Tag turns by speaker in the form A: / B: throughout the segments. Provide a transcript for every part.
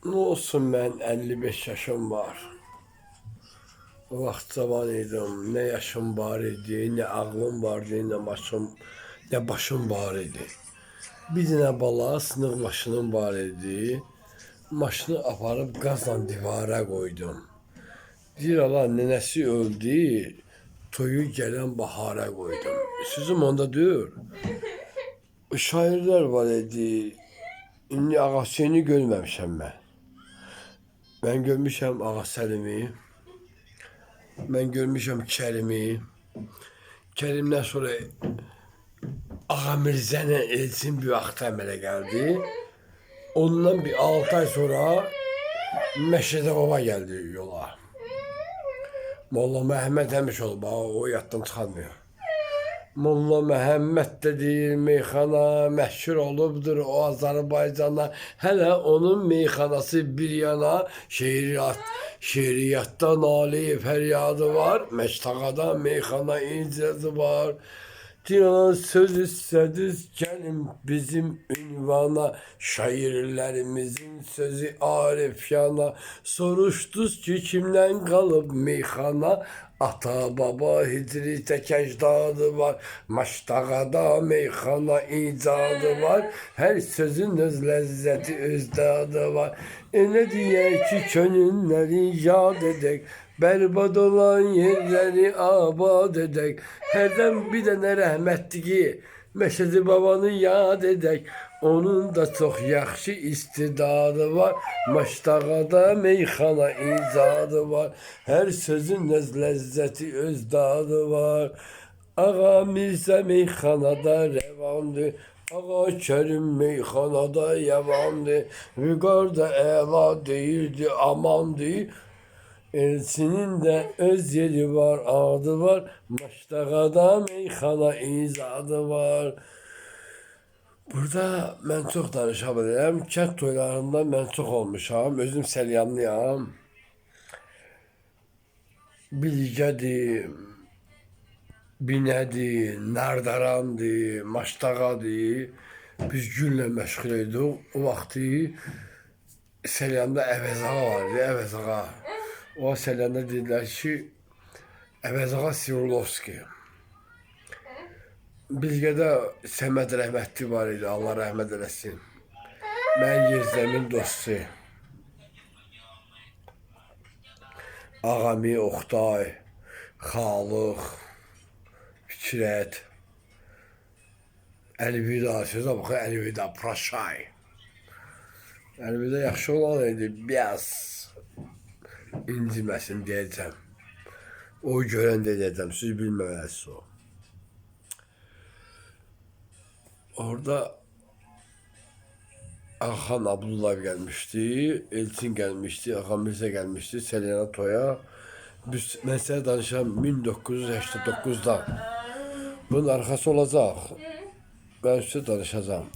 A: Ne olsun ben 55 yaşım var. O vaxt cavan idim. Ne yaşım var idi, ne ağlım vardı, ne başım var idi. Bir dənə bala sınıq maşınım var idi. Maşını aparıb qazla divara koydum. Deyir Allah nənəsi öldü, toyu gələn bahara koydum. Sözüm onda deyir. Şairlər var idi. İndi Ağa Hüseyni görməmişəm mən. Mən görmüşəm Ağa Səlimi. Mən görmüşəm Kərimi. Kərimdən sonra Ağa Mirzənin Elçin bir vaxt əmələ gəldi. Ondan bir 6 ay sonra Məşədə Baba gəldi yola. Molla Məhəmməd Həmişoğlu, o yaddan çıxarmıyor. Molla Məhəmməd dediği meyxana məşhur olubdur o Azərbaycana. Hələ onun meyxanası bir yana, şeiriyyatda nali fəryadı var. Məştağada meyxana icazı var. Dinan söz istədiniz gəlin bizim ünvana, şairlərimizin sözü arifyana. Soruşdunuz ki kimdən qalıb meyxana, ata baba hicri tək əcdadı var. Maştağada meyxana icadı var. Hər sözün öz ləzzəti öz dadı var. Elə deyək ki könülləri yad edək, bərbad olan yerləri abad edək. Hərdən bir dənə rəhmətliyi Məşədi babanı yad edək. Onun da çox yaxşı istidadı var. Maştağada meyxana icadı var. Hər sözün öz ləzzəti öz dadı var. Ağa Mirzə meyxanada rəvandır. Ağa Kərim meyxanada yavandır. Vüqar da əla deyirdi, amandır. Elçinin de öz yeri var, adı var. Maştağada meyxana izadı var. Burada mən çox danışa bilirəm. Kənd toylarında mən çox olmuşam. Özüm Səlyanlıyam. Bilgədir, Binədir, Nardarandır, Maştağadır. Biz günlə məşğul idik. O vaxtı Səlyanda Əvəzağa vardı, Əvəzağa. O Səlyanda dedilər ki, Əvəzağa Sivrilovski. Bilgədə Səməd rəhmətli var idi, Allah rəhmət eləsin. Mən Yezdəmin dostu. Ağami Oxtay, Xalıq, Fikrət, Əlvida, sözə baxın, Əlvida, Praşay. Əlvida yaxşı olan idi, biraz inciməsin deyəcəm. O görən deyəcəm, siz bilməməlisiniz o. Orada Ağaxan Abdullayev gəlmişdi, Elçin gəlmişdi, Ağa Mirzə gəlmişdi, Səliyana toya. Mən sizə danışam 1989'dan. Bunun arxası olacaq. Ben size danışacağım.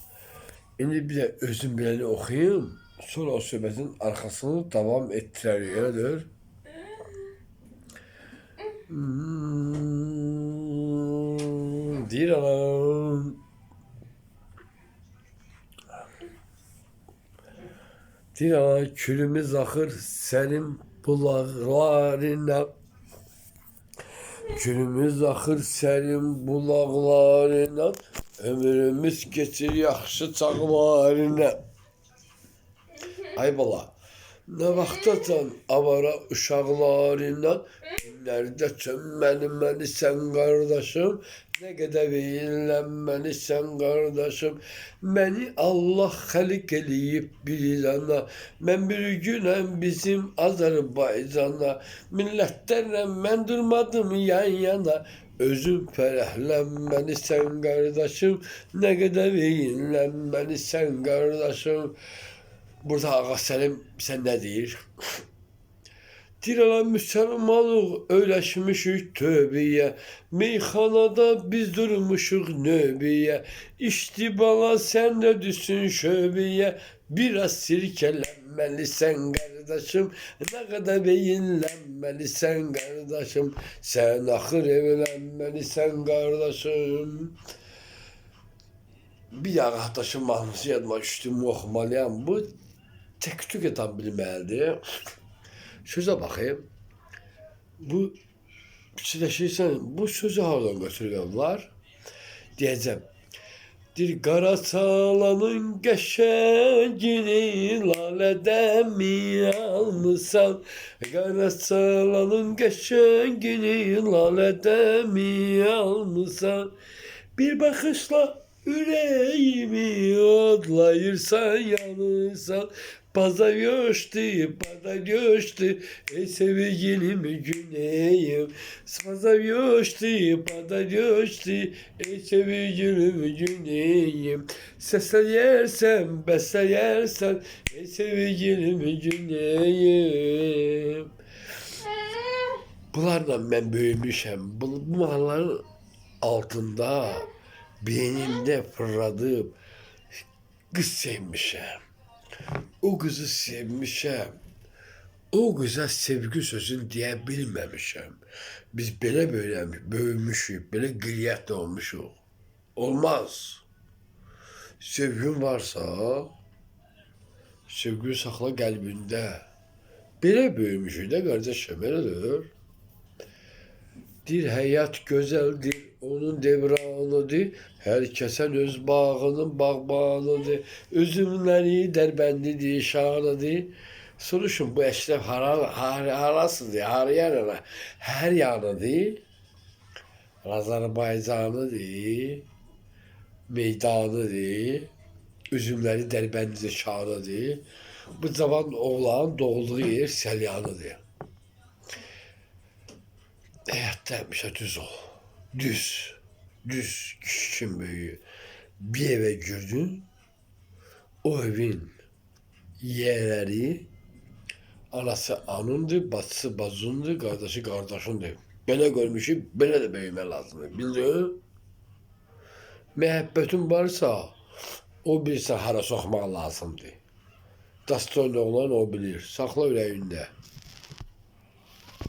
A: İndi bir de özüm bileni oxuyayım. Sonra o söhbətin arxasını davam etdirərik, elədir? Deyir anam. Deyir anam, külümüz axır sənin bulaqlarına. Külümüz axır sənin bulaqlarına. Ömrümüz geçir yaxşı çağlarına. Ay bala, nə vaxtacan avara uşaqlarına, günlərdə çömməlməlisən qardaşım, nə qədər veyillənməlisən qardaşım. Məni Allah xəliq eləyib bir ana, mən bir günəm bizim Azərbaycana. Millətlərlə mən durmadım yan yana, özün fərəhlənməlisən qardaşım, nə qədər veyillənməlisən qardaşım. Burada Ağa Səlim sən nə deyir? Deyirlər müsəlmanıq, öyləşmişik tövbəyə, meyxanada biz durmuşuq növbəyə, içdi bala sən də düşsün şöbəyə, biraz sirkələnməlisən qardaşım, nə qədər beyinlənməlisən qardaşım, sən axır evlənməlisən qardaşım. Bir qardaşım mahnısı yadıma düşdü, oxumalıyam. Bu tek-tük edən bilməlidir. Sözə baxayım. Bu fikirləşirsən, bu sözü hardan götürürlər? Deyəcəm. Dir Qaraçalanın qəşəngini lalədən mi almısan? Qaraçalanın qəşəngini lalədən mi almısan? Bir baxışla ürəyimi odlayırsan, yanırsan. Baza göçtü, ey sevgilim güneyim. Baza göçtü, ey sevgilim güneyim. Səsləyərsən, bəsləyərsən, ey sevgilim güneyim. Bunlarla mən böyümüşəm. Bu mahnıların altında beynimdə fırladıb qız sevmişəm. O kızı sevmişəm. O kıza sevgi sözünü deyə bilməmişəm. Biz belə böyümüşük, belə qiliyyətlə olmuşuq. Olmaz. Sevgin varsa, sevgini saxla qəlbində. Belə böyümüşük də qardaşım, elədir. Dir həyat gözəldir, onun devranıdır. Hər kəsən öz bağının bağbanıdır. Üzümləri dərbəndidir, şanıdır. Soruşun bu əşrəf harasıdır, harayana, hər yanıdır. Azərbaycanıdır, meydanıdır. Üzümləri dərbəndidir, şanıdır. Bu cavan oğlan doğulduğu yer Səlyanıdır. Həyatda həmişə düz ol. Düz. Düz kişinin böyüyü. Bir eve girdin, o evin yerleri, anası anındır, bacısı bacındır, kardeşi kardeşindir. Belə görmüşük, belə də böyümək lazımdır. Bildin? Məhəbbətin varsa, o bilsə hara soxmaq lazımdır. Dastoylu olan o bilir. Saxla ürəyində.